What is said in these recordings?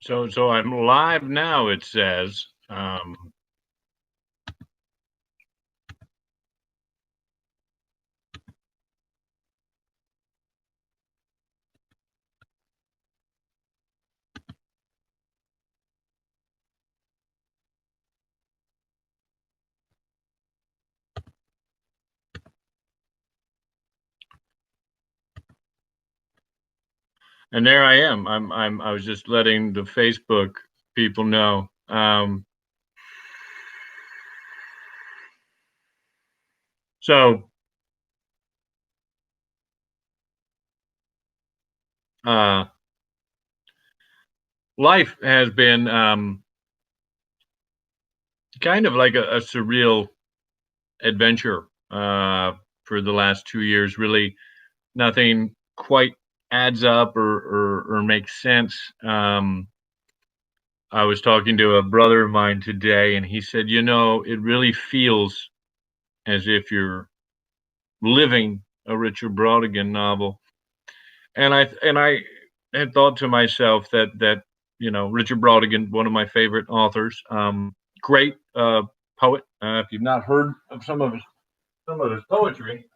So I'm live now, it says. And there I am. I was just letting the Facebook people know. So uh life has been kind of like a surreal adventure for the last 2 years. Really nothing quite adds up or makes sense. I was talking to a brother of mine today, and he said, it really feels as if you're living a Richard Brautigan novel. And I had thought to myself that Richard Brautigan, one of my favorite authors, great poet. If you've not heard of some of his poetry,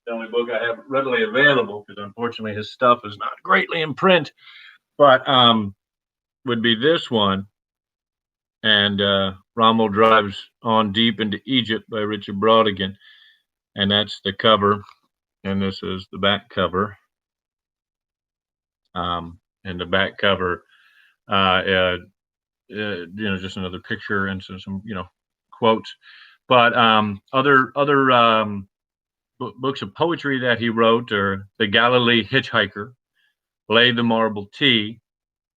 the only book I have readily available, because unfortunately his stuff is not greatly in print, but would be this one. And Rommel drives on deep into Egypt by Richard Brautigan, and that's the cover, and this is the back cover. And the back cover, just another picture and some quotes. But other books of poetry that he wrote are The Galilee Hitchhiker, Lay the Marble Tea,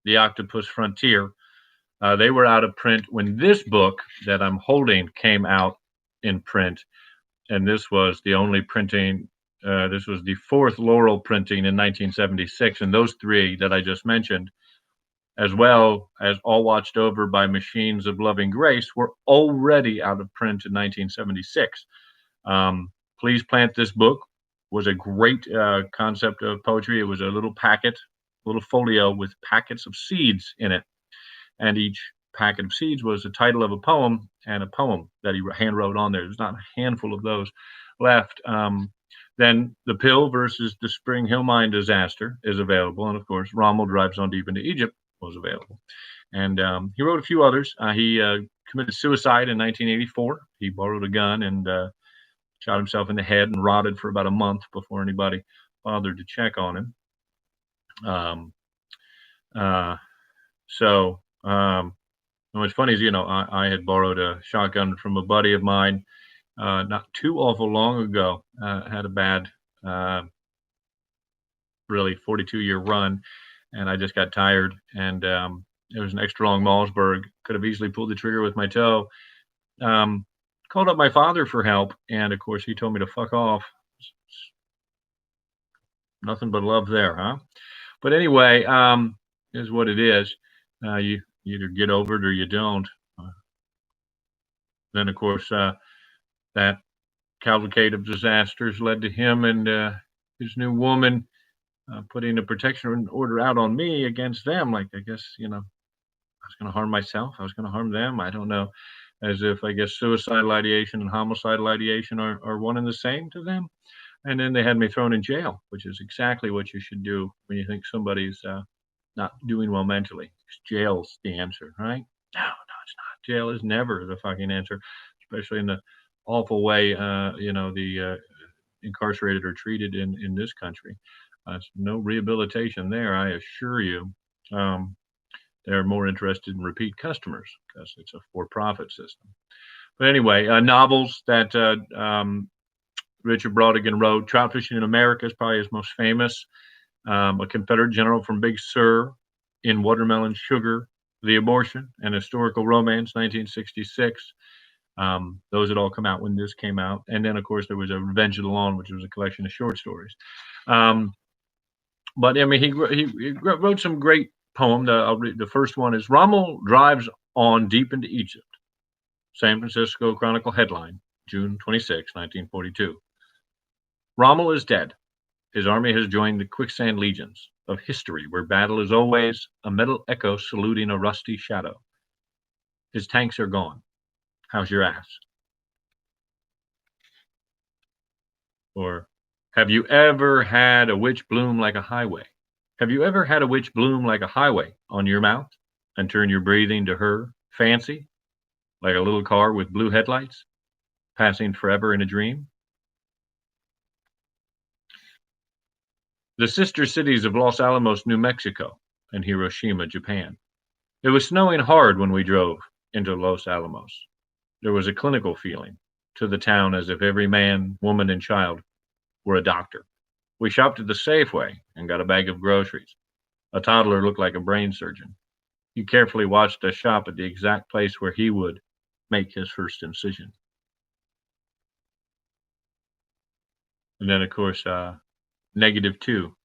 The Octopus Frontier. They were out of print when this book that I'm holding came out in print, and this was the only printing. This was the fourth Laurel printing in 1976, and those three that I just mentioned, as well as All Watched Over by Machines of Loving Grace, were already out of print in 1976. Please Plant This Book was a great concept of poetry. It was a little packet, little folio with packets of seeds in it, and each packet of seeds was the title of a poem and a poem that he hand wrote on there. There's not a handful of those left. Then The Pill versus the Spring Hill Mine Disaster is available, and of course, Rommel Drives on Deep into Egypt was available. And he wrote a few others. He committed suicide in 1984. He borrowed a gun and shot himself in the head and rotted for about a month before anybody bothered to check on him. Um, uh, so what's funny is, I had borrowed a shotgun from a buddy of mine not too awful long ago. Had a bad, really 42-year run, and I just got tired. And it was an extra long Malmsberg. Could have easily pulled the trigger with my toe. Um, Called up my father for help, and of course he told me to fuck off. Nothing but love there, huh? But anyway, is what it is. You either get over it or you don't. Uh, then, of course, that cavalcade of disasters led to him and his new woman putting a protection order out on me against them. Like, I guess, I was going to harm myself. I was going to harm them. I don't know. As if, I guess, suicidal ideation and homicidal ideation are one and the same to them. And then they had me thrown in jail, which is exactly what you should do when you think somebody's not doing well mentally. Jail's the answer, right? No, it's not. Jail is never the fucking answer, especially in the awful way the incarcerated are treated in this country. No rehabilitation there, I assure you. Um, they're more interested in repeat customers because it's a for-profit system. But anyway, novels that Richard Brautigan wrote. Trout Fishing in America is probably his most famous. A Confederate General from Big Sur, In Watermelon Sugar, The Abortion, and Historical Romance, 1966. Those had all come out when this came out. And then, of course, there was a Revenge of the Lawn, which was a collection of short stories. But I mean, he wrote some great poems. I'll read. The first one is Rommel Drives on Deep into Egypt. San Francisco Chronicle headline, June 26, 1942. Rommel is dead. His army has joined the quicksand legions of history, where battle is always a metal echo saluting a rusty shadow. His tanks are gone. How's your ass? Or, have you ever had a witch bloom like a highway? Have you ever had a witch bloom like a highway on your mouth and turn your breathing to her fancy, like a little car with blue headlights, passing forever in a dream? The sister cities of Los Alamos, New Mexico, and Hiroshima, Japan. It was snowing hard when we drove into Los Alamos. There was a clinical feeling to the town, as if every man, woman, and child were a doctor. We shopped at the Safeway and got a bag of groceries. A toddler looked like a brain surgeon. He carefully watched us shop at the exact place where he would make his first incision. And then, of course, -2.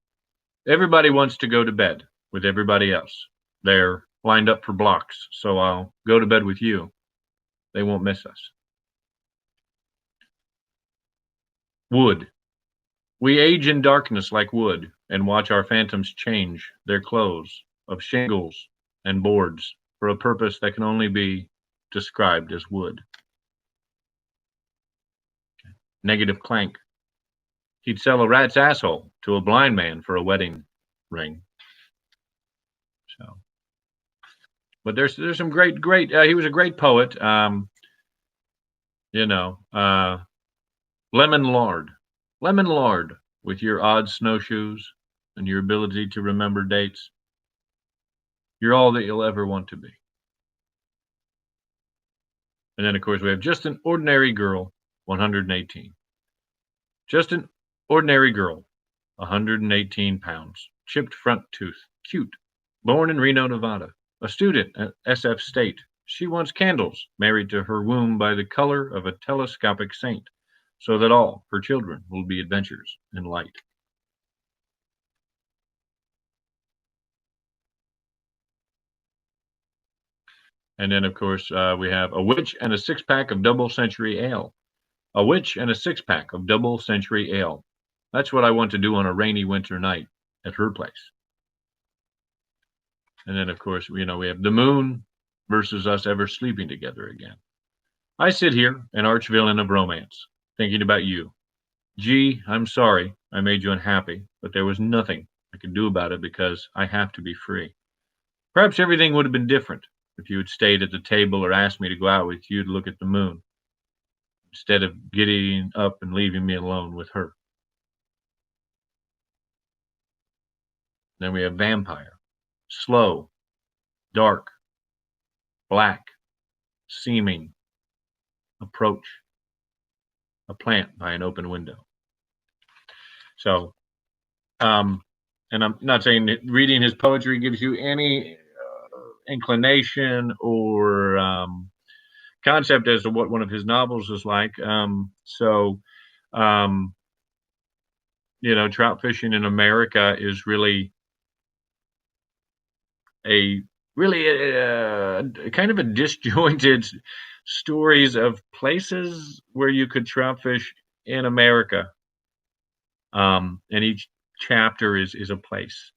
Everybody wants to go to bed with everybody else. They're lined up for blocks, so I'll go to bed with you. They won't miss us. Wood. We age in darkness like wood and watch our phantoms change their clothes of shingles and boards for a purpose that can only be described as wood. -clank. He'd sell a rat's asshole to a blind man for a wedding ring. So, but there's some great. He was a great poet. Lemon lard, with your odd snowshoes and your ability to remember dates. You're all that you'll ever want to be. And then, of course, we have Just an Ordinary Girl, 118. Just an ordinary girl, 118 pounds, chipped front tooth, cute, born in Reno, Nevada, a student at SF State. She wants candles married to her womb by the color of a telescopic saint, so that all her children will be adventures in light. And then, of course, we have A Witch and a Six-Pack of Double Century Ale. A witch and a six-pack of double century ale. That's what I want to do on a rainy winter night at her place. And then, of course, we have The Moon versus Us Ever Sleeping Together Again. I sit here, an arch-villain of romance, thinking about you. Gee, I'm sorry I made you unhappy, but there was nothing I could do about it because I have to be free. Perhaps everything would have been different if you had stayed at the table or asked me to go out with you to look at the moon, instead of getting up and leaving me alone with her. Then we have Vampire. Slow, dark, black, seeming, approach, a plant by an open window. So, and I'm not saying that reading his poetry gives you any inclination or concept as to what one of his novels is like. Trout fishing in America is really a kind of a disjointed stories of places where you could trout fish in America. And each chapter is a place.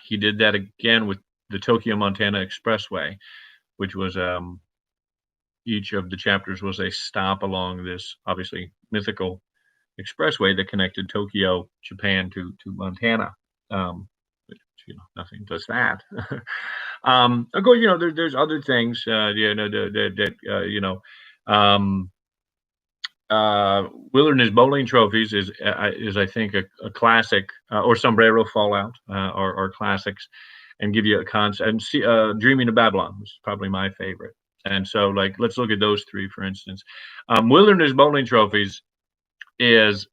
He did that again with the Tokyo Montana Expressway, which was each of the chapters was a stop along this obviously mythical expressway that connected Tokyo, Japan to Montana. Which, nothing does that. Of course, there's other things. Wilderness Bowling Trophies is I think a classic, or Sombrero Fallout are classics, and give you a concept. And Dreaming of Babylon is probably my favorite. And so, let's look at those three, for instance. Wilderness Bowling Trophies is,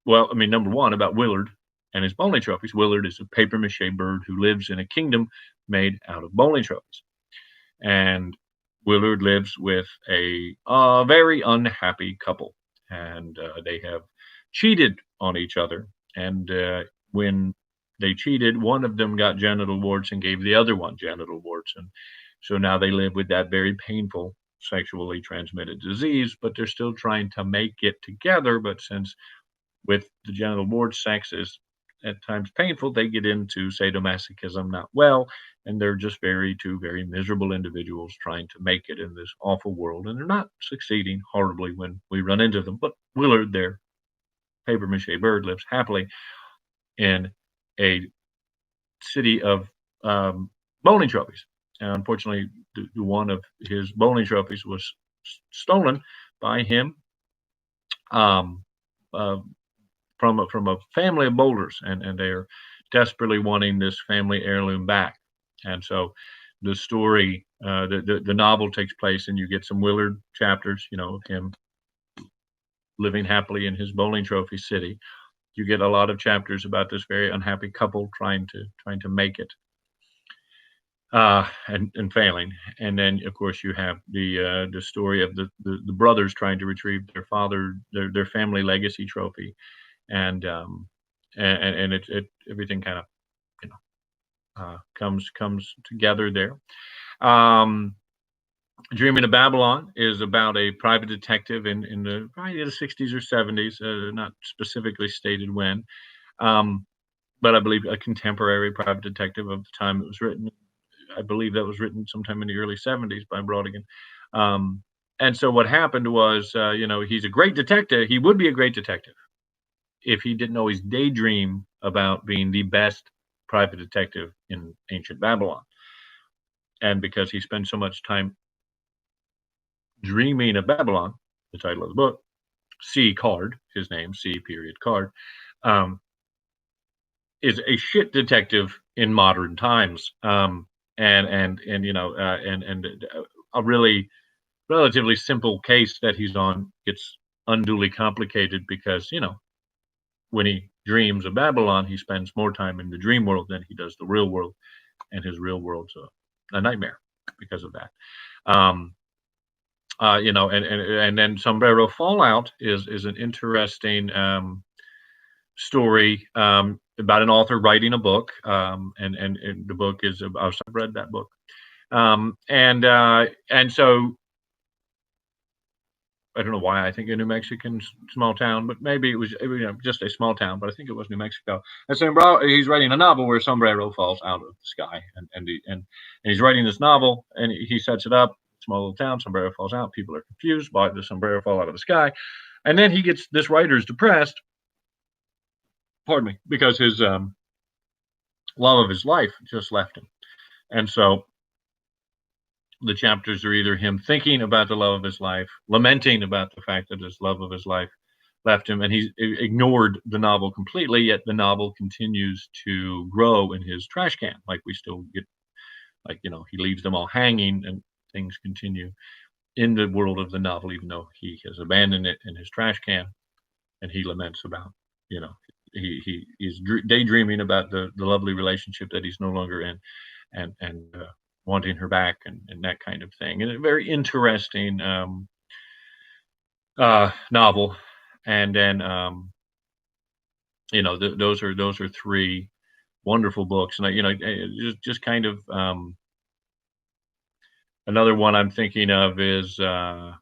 number one, about Willard and his bowling trophies. Willard is a paper mache bird who lives in a kingdom made out of bowling trophies. And Willard lives with a very unhappy couple, and they have cheated on each other. And when they cheated, one of them got genital warts and gave the other one genital warts. And so now they live with that very painful sexually transmitted disease, but they're still trying to make it together. But since with the genital ward. Sex is at times painful. They get into sadomasochism not well, and they're just two very miserable individuals trying to make it in this awful world, and they're not succeeding horribly when we run into them. But Willard, their paper mache bird, lives happily in a city of bowling trophies. And unfortunately, one of his bowling trophies was stolen by him um, uh, from a family of boulders, and they're desperately wanting this family heirloom back. And so the story, the novel takes place, and you get some Willard chapters, of him living happily in his bowling trophy city. You get a lot of chapters about this very unhappy couple trying to make it, and failing. And then, of course, you have the story of the brothers trying to retrieve their family legacy trophy, and it everything kind of you comes together there. Um, Dreaming of Babylon is about a private detective in the probably the 60s or 70s, not specifically stated when, um, but I believe a contemporary private detective of the time it was written. I believe that was written sometime in the early 70s by Brodigan. Um, and so what happened was, he's a great detective. He would be a great detective if he didn't always daydream about being the best private detective in ancient Babylon. And because he spent so much time dreaming of Babylon, the title of the book, C. Card, his name, C. period Card, um, is a shit detective in modern times. And a really relatively simple case that he's on gets unduly complicated because, when he dreams of Babylon, he spends more time in the dream world than he does the real world, and his real world's a nightmare because of that. Um, and then Sombrero Fallout is an interesting story about an author writing a book, and the book is about. I've read that book, and so I don't know why I think a New Mexican small town, but maybe it was just a small town, but I think it was New Mexico. And so he's writing a novel where sombrero falls out of the sky, and he's writing this novel, and he sets it up. Small little town, sombrero falls out. People are confused. Why did the sombrero fall out of the sky? And then this writer's depressed. Pardon me, because his love of his life just left him, and so the chapters are either him thinking about the love of his life, lamenting about the fact that his love of his life left him, and he's ignored the novel completely, yet the novel continues to grow in his trash can. Like we still get, he leaves them all hanging, and things continue in the world of the novel, even though he has abandoned it in his trash can, and he laments about, he's daydreaming about the lovely relationship that he's no longer in, and wanting her back, and that kind of thing. And a very interesting novel. And then those are three wonderful books. And just kind of another one I'm thinking of is I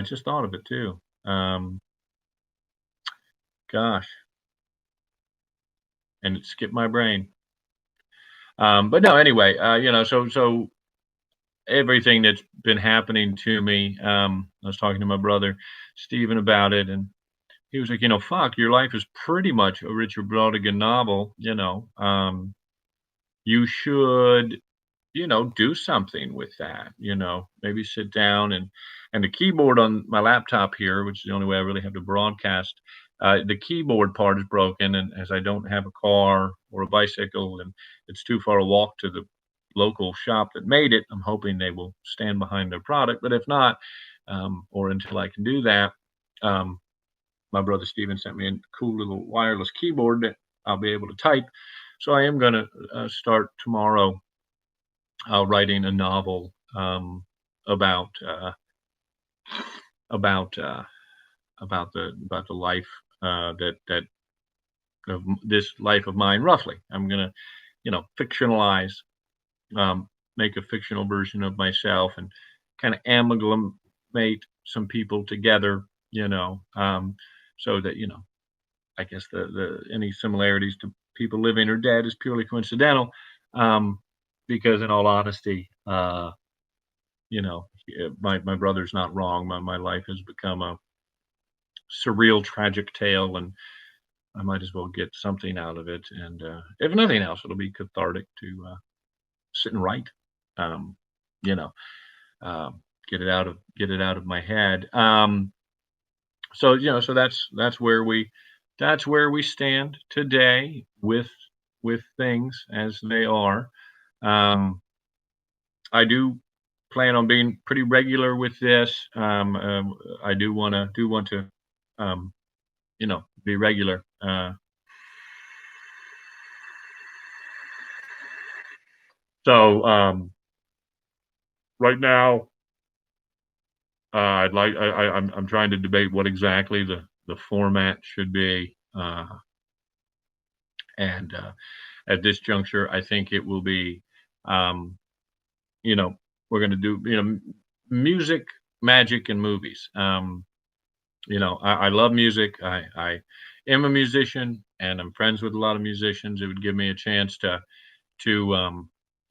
just thought of it too. Gosh, and it skipped my brain. But no, anyway, so everything that's been happening to me. I was talking to my brother Stephen about it, and he was like, fuck, your life is pretty much a Richard Brautigan novel. You should, do something with that. Maybe sit down, and the keyboard on my laptop here, which is the only way I really have to broadcast. The keyboard part is broken, and as I don't have a car or a bicycle, and it's too far a walk to the local shop that made it, I'm hoping they will stand behind their product. But if not, or until I can do that, my brother Steven sent me a cool little wireless keyboard that I'll be able to type. So I am going to start tomorrow writing a novel about the life that of this life of mine. Roughly, I'm going to fictionalize, make a fictional version of myself, and kind of amalgamate some people together, so that I guess the any similarities to people living or dead is purely coincidental, um, because in all honesty, my brother's not wrong. My life has become a surreal, tragic tale, and I might as well get something out of it. And if nothing else, it'll be cathartic to sit and write. Um, you know, get it out of my head. So that's where we stand today with things as they are. Um, I do plan on being pretty regular with this. I do want to um, be regular. So right now, I'm trying to debate what exactly the format should be, and at this juncture, I think it will be, um, you know, we're going to do music, magic, and movies. I love music. I am a musician, and I'm friends with a lot of musicians. It would give me a chance to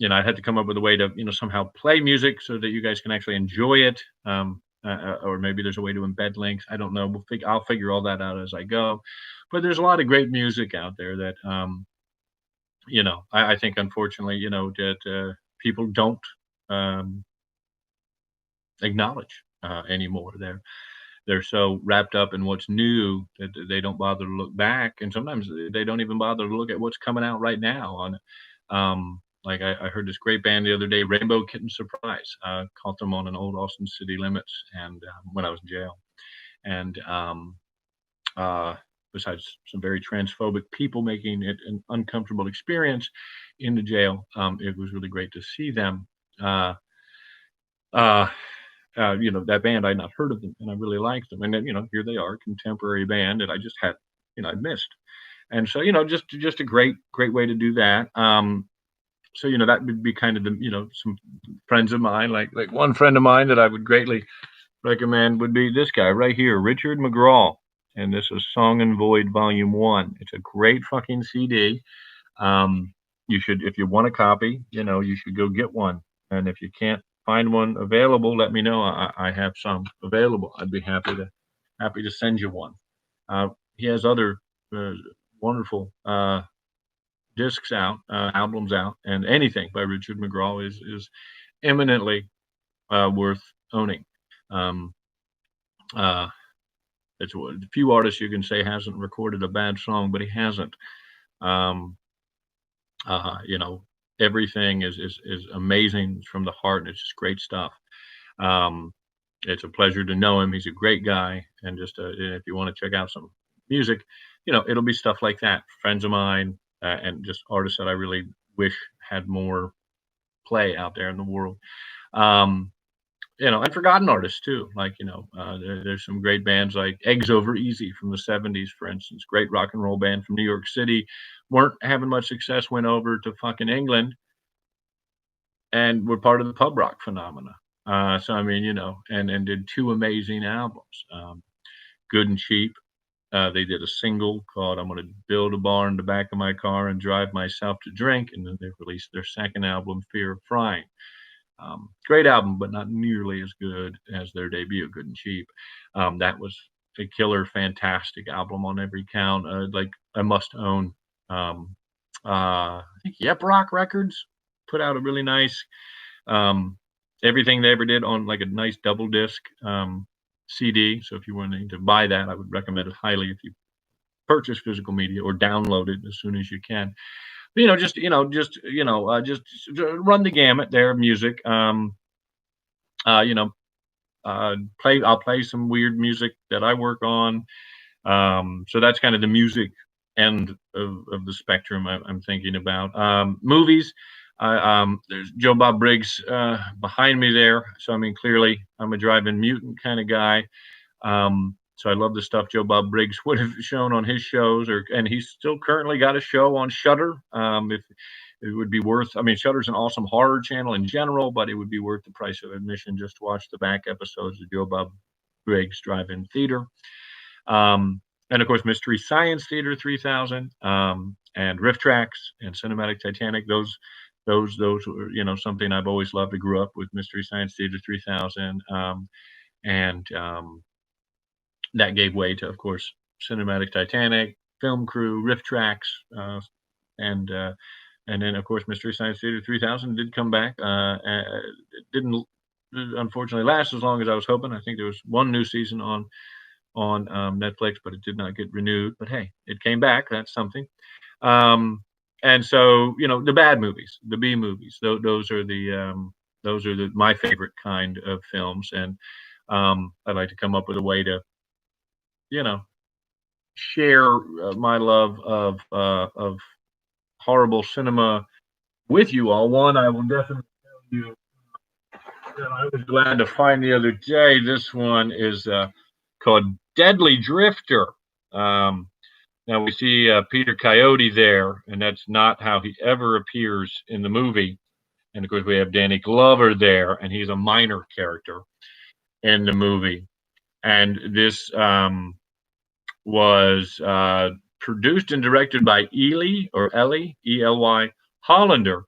I had to come up with a way to somehow play music so that you guys can actually enjoy it. Or maybe there's a way to embed links. I don't know. I'll figure all that out as I go. But there's a lot of great music out there that I think unfortunately that people don't um, acknowledge anymore. They're so wrapped up in what's new that they don't bother to look back, and sometimes they don't even bother to look at what's coming out right now. Like I heard this great band the other day, Rainbow Kitten Surprise. Caught them on an old Austin City Limits, and when I was in jail, and uh, besides some very transphobic people making it an uncomfortable experience in the jail, it was really great to see them. Uh, uh, that band, I'd not heard of them, and I really liked them. And then, here they are, contemporary band that I just had, I'd missed. And so, just a great way to do that. So, that would be kind of some friends of mine, like one friend of mine that I would greatly recommend would be this guy right here, Richard McGraw. And this is Song and Void Volume 1. It's a great fucking CD. You should, if you want a copy, you should go get one. And if you can't find one available, let me know. I have some available. I'd be happy to send you one. He has other uh, wonderful discs out, albums out, and anything by Richard McGraw is eminently worth owning. Um, uh, it's a few artists you can say hasn't recorded a bad song, but he hasn't. Um, Uh, you know, everything is amazing from the heart, and it's just great stuff. Um, it's a pleasure to know him. He's a great guy, and just if you want to check out some music, it'll be stuff like that. Friends of mine, and just artists that I really wish had more play out there in the world. Um, and forgotten artists too. Like there's some great bands like Eggs Over Easy from the '70s, for instance. Great rock and roll band from New York City. Weren't having much success. Went over to fucking England and were part of the pub rock phenomena. So I mean, and did two amazing albums. Good and Cheap. They did a single called "I'm Gonna Build a Bar in the Back of My Car and Drive Myself to Drink," and then they released their second album, Fear of Frying. Great album, but not nearly as good as their debut, Good and Cheap. That was a killer, fantastic album on every count. Like a must own. Um, I think Yep Rock Records put out a really nice um, everything they ever did on like a nice double disc CD. So if you wanted to buy that, I would recommend it highly if you purchase physical media or download it as soon as you can. But, just run the gamut there of music. Uh, you know, I'll play some weird music that I work on. So that's kind of the music end of the spectrum I'm thinking about. Movies. There's Joe Bob Briggs behind me there. So I mean, clearly I'm a drive-in mutant kind of guy. So I love the stuff Joe Bob Briggs would have shown on his shows, and he's still currently got a show on Shudder. If it would be worth, I mean, Shudder's an awesome horror channel in general, but it would be worth the price of admission just to watch the back episodes of Joe Bob Briggs Drive-In Theater. And of course, Mystery Science Theater 3000, and Riff Tracks and Cinematic Titanic. Those were, something I've always loved. I grew up with Mystery Science Theater 3000, and that gave way to, of course, Cinematic Titanic, Film Crew, Riff Tracks, and then of course Mystery Science Theater 3000 did come back. It didn't unfortunately last as long as I was hoping. I think there was one new season on Netflix, but it did not get renewed. But hey, it came back. That's something. And so, the bad movies, the B movies, those are my favorite kind of films. And I'd like to come up with a way to, share my love of horrible cinema with you all. One, I will definitely tell you that I was glad to find the other day. This one is called Deadly Drifter. Now we see Peter Coyote there, and that's not how he ever appears in the movie. And of course, we have Danny Glover there, and he's a minor character in the movie. And this was produced and directed by Ely E-L-Y Hollander,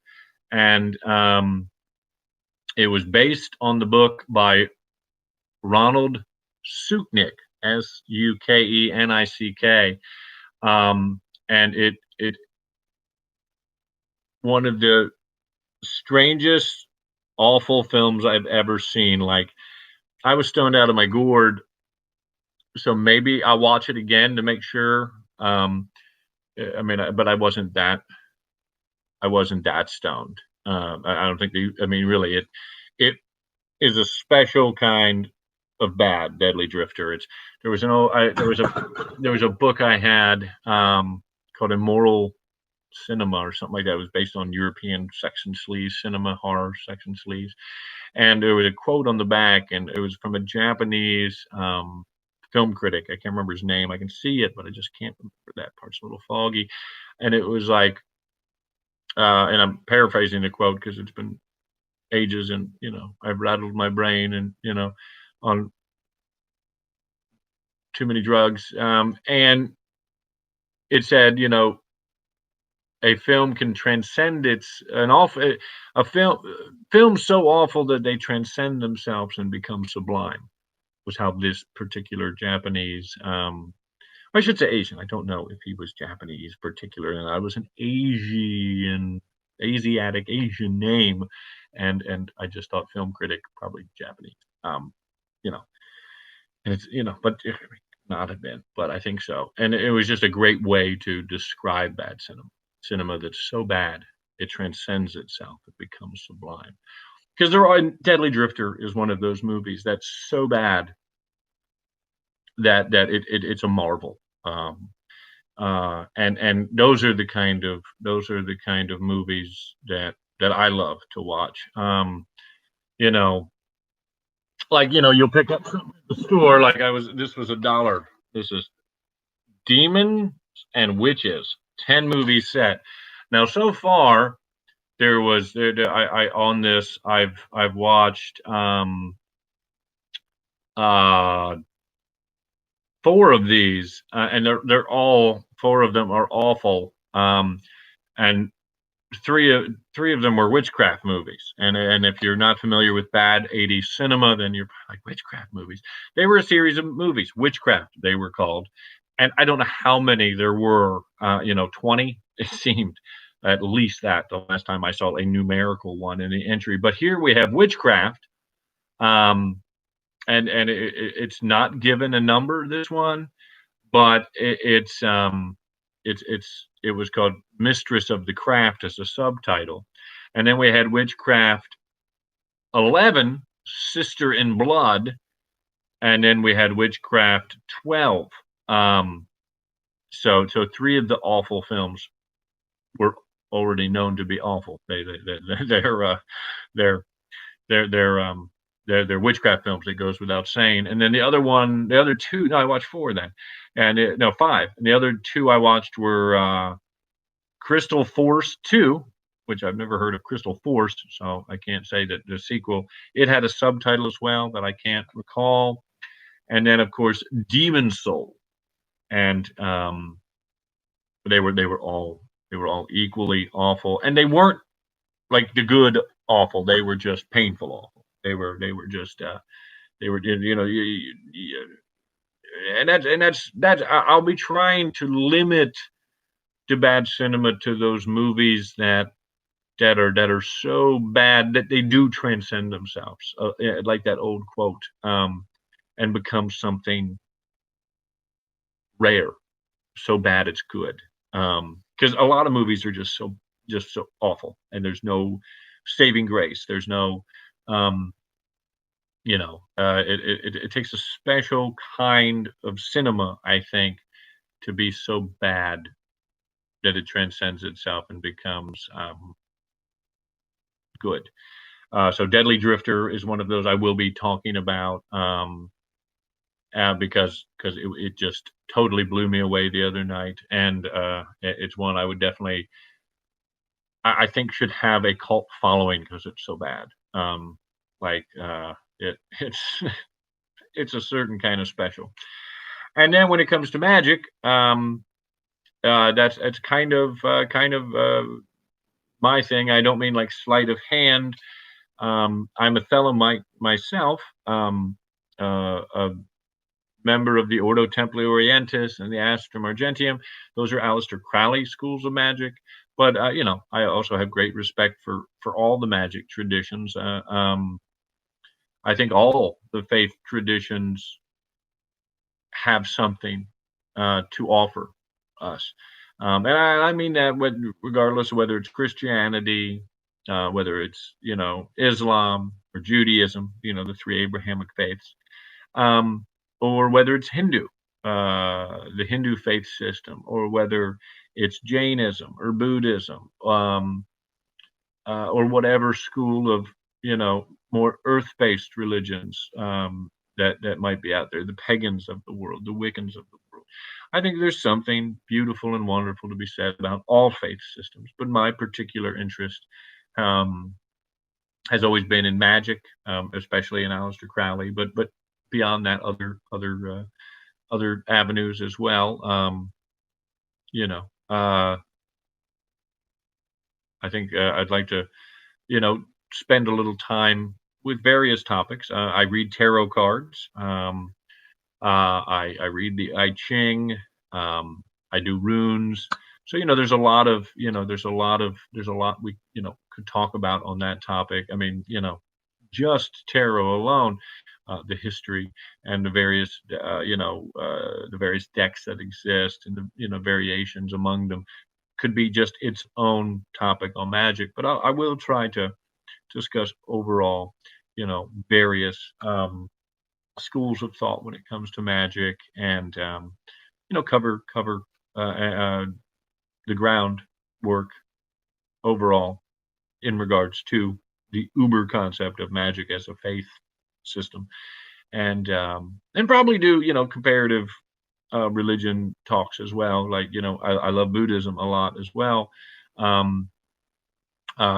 and it was based on the book by Ronald Sukenick, Sukenick, and it one of the strangest, awful films I've ever seen. Like, I was stoned out of my gourd, so maybe I'll watch it again to make sure. But I wasn't that stoned. I don't think really it is a special kind of bad, Deadly Drifter. There was a book I had called Immoral Cinema or something like that. It was based on European sex and sleaze cinema, horror sex and sleaze, and there was a quote on the back, and it was from a Japanese film critic. I can't remember his name. I can see it, but I just can't remember. That part's a little foggy. And it was like, and I'm paraphrasing the quote because it's been ages, and I've rattled my brain, and on too many drugs. And it said, a film can transcend films so awful that they transcend themselves and become sublime, was how this particular Japanese, I should say Asian. I don't know if he was Japanese particular, and I was an Asiatic Asian name, and I just thought film critic, probably Japanese. And it's, but it may not have been, but I think so. And it was just a great way to describe bad cinema that's so bad it transcends itself, it becomes sublime. Because Deadly Drifter is one of those movies that's so bad that it's a marvel. And those are the kind of movies that I love to watch. You'll pick up something at the store. This was $1. This is Demons and Witches, 10 movie set. Now, so far, I've watched 4 of these, and they're all 4 of them are awful. And three of them were witchcraft movies. And if you're not familiar with bad 80s cinema, then you're like, witchcraft movies. They were a series of movies, witchcraft they were called. And I don't know how many there were, 20. It seemed at least that the last time I saw a numerical one in the entry. But here we have witchcraft, and it's not given a number, this one, but it was called Mistress of the Craft as a subtitle. And then we had Witchcraft 11, Sister in Blood, and then we had Witchcraft 12. So 3 of the awful films were already known to be awful. They're witchcraft films. It goes without saying. And then the other 2. No, I watched 4 then, and 5. And the other 2 I watched were Crystal Force 2, which I've never heard of Crystal Force, so I can't say that the sequel. It had a subtitle as well that I can't recall. and then of course Demon Soul, and they were all equally awful, and they weren't like the good awful. They were just painful awful. They were just they were and that's I'll be trying to limit the bad cinema to those movies that are so bad that they do transcend themselves, yeah, like that old quote, and become something rare, so bad it's good. Because a lot of movies are just so awful, and there's no saving grace. There's no, um, it takes a special kind of cinema, I think, to be so bad that it transcends itself and becomes good. So Deadly Drifter is one of those I will be talking about, because it just totally blew me away the other night, and it's one I would definitely I think should have a cult following because it's so bad. Like it's it's a certain kind of special. And then when it comes to magic, that's kind of my thing. I don't mean like sleight of hand. I'm a fellow myself, a member of the Ordo Templi Orientis and the Astrum Argentium. Those are Aleister Crowley schools of magic. But I also have great respect for all the magic traditions. I think all the faith traditions have something to offer us, and I mean that regardless of whether it's Christianity, whether it's Islam or Judaism, the three Abrahamic faiths, um, or whether it's Hindu, the Hindu faith system, or whether it's Jainism or Buddhism, or whatever school of more earth-based religions that might be out there, the pagans of the world, the Wiccans of the world. I think there's something beautiful and wonderful to be said about all faith systems, but my particular interest um, has always been in magic, especially in Aleister Crowley, but beyond that, other avenues as well. You know, uh, I think I'd like to, you know, spend a little time with various topics. I read tarot cards. I read the I Ching. I do runes. So there's a lot of there's a lot we could talk about on that topic. I mean, just tarot alone, the history and the various decks that exist and the variations among them could be just its own topic on magic. But I will try to discuss overall, various schools of thought when it comes to magic, and cover the groundwork overall in regards to the uber concept of magic as a faith system, and probably do comparative religion talks as well. Like I love Buddhism a lot as well. Um,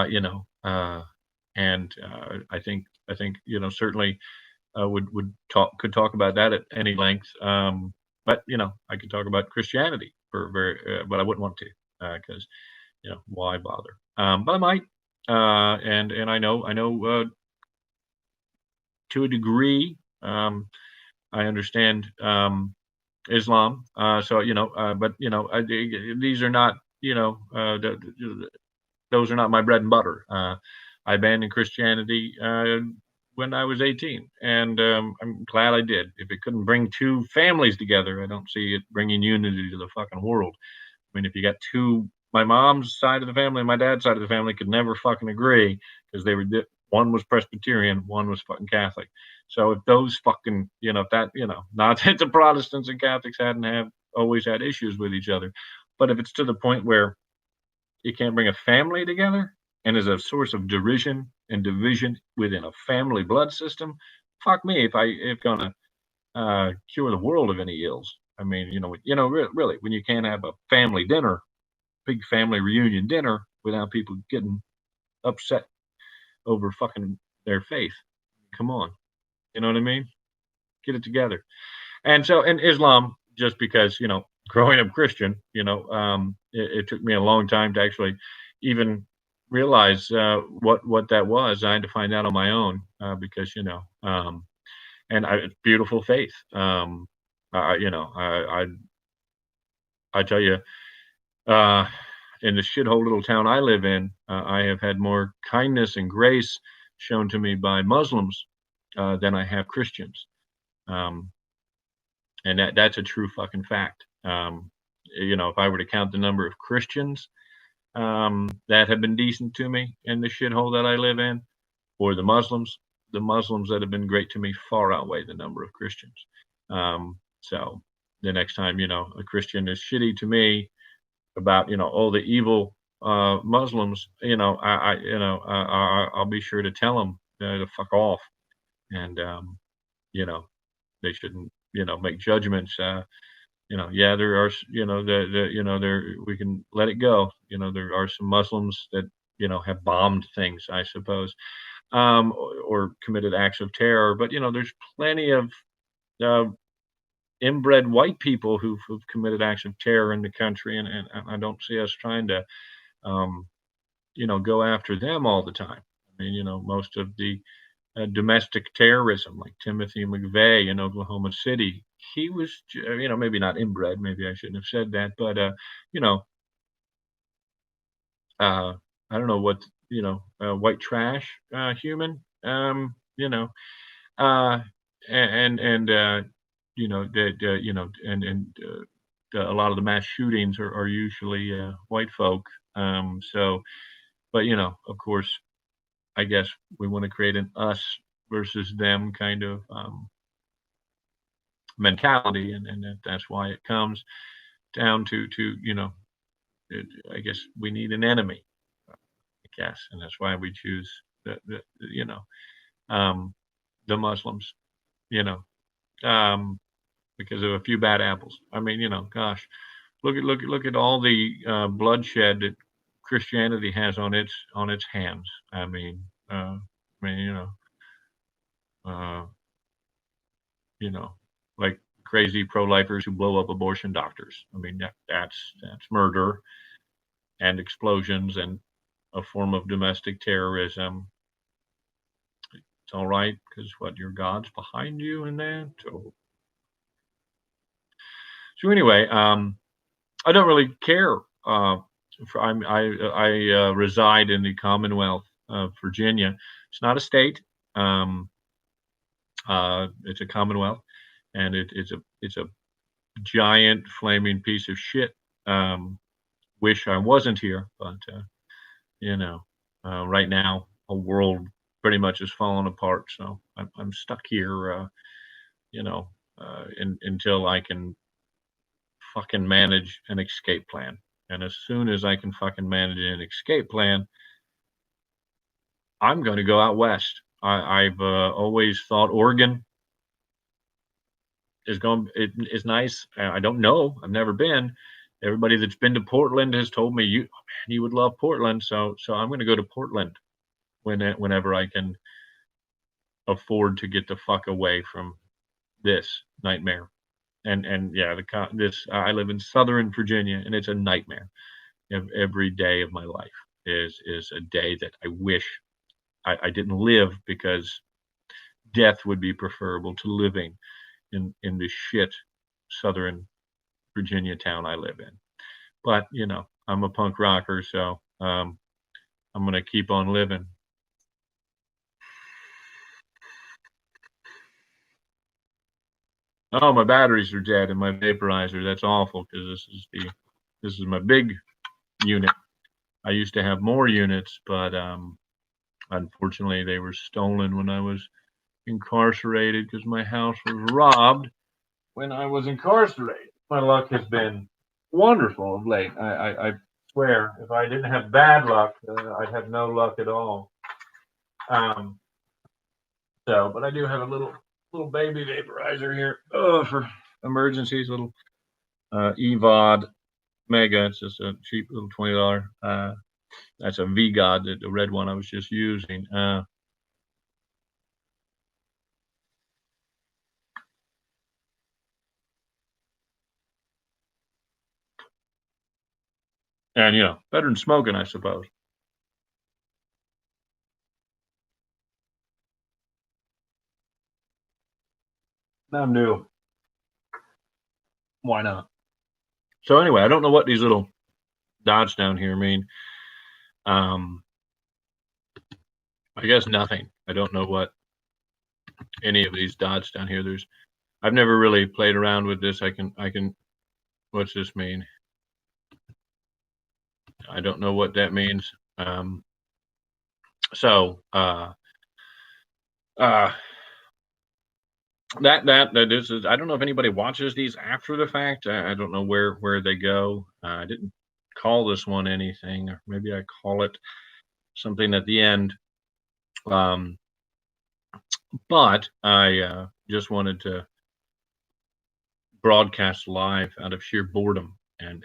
you know, and I think certainly would could talk about that at any length. But I could talk about Christianity but I wouldn't want to because why bother? But I might, and I know to a degree. I understand Islam, so but these are not those are not my bread and butter. I abandoned Christianity when I was 18, and I'm glad I did. If it couldn't bring two families together, I don't see it bringing unity to the fucking world. I mean, if you got my mom's side of the family and my dad's side of the family could never fucking agree because one was Presbyterian, one was fucking Catholic. So if those fucking, if that, not that the Protestants and Catholics always had issues with each other, but if it's to the point where you can't bring a family together and is a source of derision and division within a family blood system, fuck me if gonna cure the world of any ills. I mean, really, when you can't have a family dinner, big family reunion dinner without people getting upset over fucking their faith. Come on. You know what I mean? get it together. And so, in Islam, just because, growing up Christian, it took me a long time to actually even realize what that was. I had to find out on my own because, and beautiful faith. I, you know, I tell you, uh, in the shithole little town I live in, I have had more kindness and grace shown to me by Muslims than I have Christians. Um, and that's a true fucking fact. If I were to count the number of Christians that have been decent to me in the shithole that I live in, or the Muslims that have been great to me far outweigh the number of Christians. So the next time, a Christian is shitty to me about, all the evil Muslims, I'll be sure to tell them to fuck off. And, you know, they shouldn't, make judgments. Yeah, there are, there, we can let it go. There are some Muslims that, have bombed things, I suppose, or committed acts of terror. But, there's plenty of uh, inbred white people who've committed acts of terror in the country. And I don't see us trying to, um, go after them all the time. I mean, most of the domestic terrorism, like Timothy McVeigh in Oklahoma City, he was, maybe not inbred, maybe I shouldn't have said that, but, you know, I don't know what, white trash human, uh, and a lot of the mass shootings are usually white folk. So, but of course, I guess we want to create an us versus them kind of mentality, and that's why it comes down to I guess we need an enemy, I guess, and that's why we choose the um, the Muslims, you know, um, because of a few bad apples. I mean, gosh, look at all the bloodshed that Christianity has on its hands. I mean, uh, you know, like crazy pro-lifers who blow up abortion doctors. I mean, that's murder and explosions and a form of domestic terrorism. It's all right because what your God's behind you in that. So anyway, I don't really care. I reside in the Commonwealth of Virginia. It's not a state. Um, it's a Commonwealth, and it's a giant flaming piece of shit. Wish I wasn't here, but you know, right now a world pretty much is falling apart. So I'm stuck here, until I can fucking manage an escape plan. And as soon as I can fucking manage an escape plan, I'm going to go out west. I've always thought Oregon it is nice. I don't know. I've never been. Everybody that's been to Portland has told me you would love Portland. So I'm going to go to Portland whenever I can afford to get the fuck away from this nightmare. And yeah, this I live in Southern Virginia, and it's a nightmare. Every day of my life is a day that I wish I didn't live, because death would be preferable to living in the shit Southern Virginia town I live in. But I'm a punk rocker, so I'm gonna keep on living. Oh, my batteries are dead in my vaporizer. That's awful, because this is my big unit. I used to have more units, but unfortunately they were stolen when I was incarcerated, because my house was robbed when I was incarcerated. My luck has been wonderful of late. I swear, if I didn't have bad luck, I'd have no luck at all. Um, but I do have a little baby vaporizer here, for emergencies. Little EVOD Mega. It's just a cheap little $20. That's a VGod, the red one I was just using. And better than smoking, I suppose. I'm new. Why not? So anyway, I don't know what these little dots down here mean. Um, I guess nothing. I don't know what any of these dots down here. I've never really played around with this. What's this mean? I don't know what that means. So uh, that this is. I don't know if anybody watches these after the fact. I don't know where they go. I didn't call this one anything, or maybe I call it something at the end. But I just wanted to broadcast live out of sheer boredom and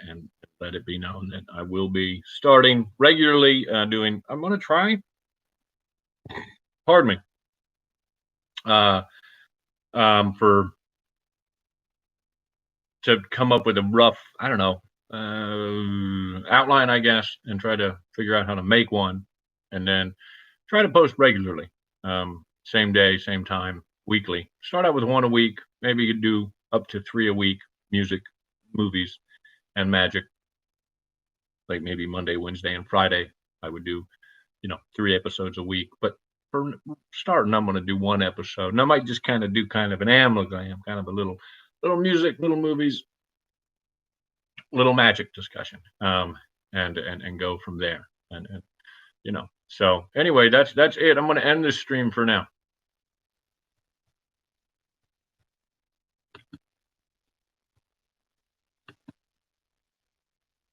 let it be known that I will be starting regularly doing. I'm going to try. Pardon me. For to come up with a rough, I don't know, outline, I guess, and try to figure out how to make one, and then try to post regularly, same day, same time, weekly. Start out with one a week. Maybe you could do up to 3 a week. Music, movies, and magic. Like maybe Monday, Wednesday, and Friday, I would do 3 episodes a week. But for starting, I'm going to do 1 episode, and I might just kind of do kind of an amalgam, kind of a little music, little movies, little magic discussion, and go from there. And so anyway, that's it. I'm going to end this stream for now.